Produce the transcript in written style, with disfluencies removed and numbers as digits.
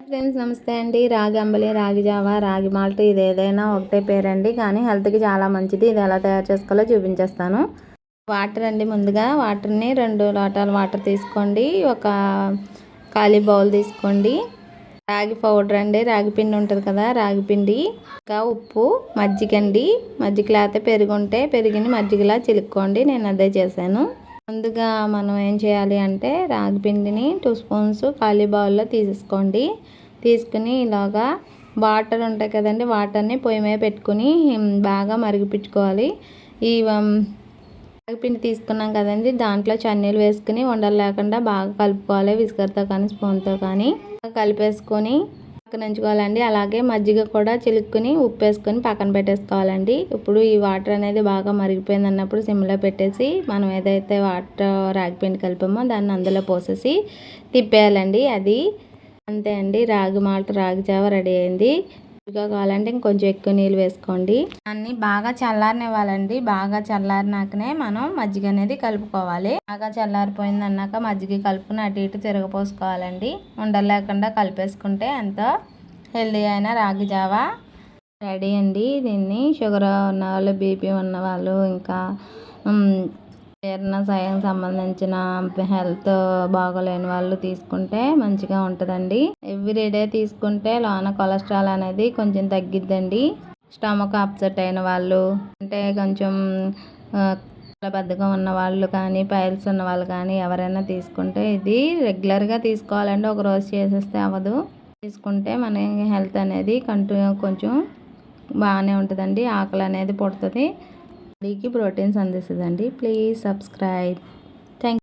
Friends నమస్తే అండి. రాగి అంబలి, రాగి జావా, రాగి మాల్ట్ ఇది ఏదైనా ఒకటే పేరండి, కానీ హెల్త్కి చాలా మంచిది. ఇది ఎలా తయారు చేసుకోవాలో చూపించేస్తాను. వాటర్ అండి, ముందుగా వాటర్ని 2 లోటాల వాటర్ తీసుకోండి. ఒక ఖాళీ బౌల్ తీసుకోండి. రాగి పౌడర్ అండి, రాగి పిండి ఉంటుంది కదా, రాగి పిండి, ఇంకా ఉప్పు, మజ్జిగ అండి. మజ్జిగ లేకపోతే పెరుగు ఉంటే పెరుగుని మజ్జిగలా చిలుక్కోండి. నేను అదే చేశాను. ముందుగా మనం ఏం చేయాలి అంటే రాగి పిండిని 2 స్పూన్స్ ఖాళీ బౌల్లో తీసుకోండి. తీసుకుని ఇలాగా వాటర్ ఉంటాయి కదండి, వాటర్ని పొయ్యి మీద పెట్టుకుని బాగా మరిగిపించుకోవాలి. ఈ రాగి పిండి తీసుకున్నాం కదండి, దాంట్లో చన్నీళ్ళు వేసుకుని ఉండలు లేకుండా బాగా కలుపుకోవాలి. విస్కర్తో కానీ స్పూన్తో కానీ కలిపేసుకొని పక్కన ఉంచుకోవాలండి. అలాగే మజ్జిగ కూడా చిలుక్కుని ఉప్పు వేసుకొని పక్కన పెట్టేసుకోవాలండి. ఇప్పుడు ఈ వాటర్ అనేది బాగా మరిగిపోయింది అన్నప్పుడు సిమ్లో పెట్టేసి మనం ఏదైతే వాటర్ రాగిపిండి కలిపామో దాన్ని అందులో పోసేసి తిప్పేయాలండి. అది అంతే అండి, రాగి మాల్ట్ రాగి జావ రెడీ అయింది. ఇంకా కావాలంటే ఇంకొంచెం ఎక్కువ నీళ్ళు వేసుకోండి. దాన్ని బాగా చల్లారనివ్వాలండి. బాగా చల్లారినాకనే మనం మజ్జిగ అనేది కలుపుకోవాలి. బాగా చల్లారిపోయింది అన్నాక మజ్జిగ కలుపుకుని అటు ఇటు తిరగపోసుకోవాలండి. ఉండలు లేకుండా కలిపేసుకుంటే ఎంతో హెల్దీ అయిన రాగి జావ రెడీ అండి. దీన్ని షుగర్ ఉన్న వాళ్ళు, బీపీ ఉన్నవాళ్ళు, ఇంకా జీర్ణశయం సంబంధించిన హెల్త్ బాగోలేని వాళ్ళు తీసుకుంటే మంచిగా ఉంటుందండి. ఎవ్రీడే తీసుకుంటే లోన కొలెస్ట్రాల్ అనేది కొంచెం తగ్గిద్దండి. స్టమక్ అప్సెట్ అయిన వాళ్ళు, అంటే కొంచెం బద్ధకం ఉన్న వాళ్ళు కానీ, పైల్స్ ఉన్న వాళ్ళు కానీ ఎవరైనా తీసుకుంటే ఇది రెగ్యులర్గా తీసుకోవాలండి. ఒక రోజు చేసేస్తే అవ్వదు. తీసుకుంటే మన హెల్త్ అనేది కొంచెం బాగానే ఉంటుందండి. ఆకలి అనేది పుడుతుంది. బాడీకి ప్రోటీన్స్ అందిస్తుందండి. Please subscribe.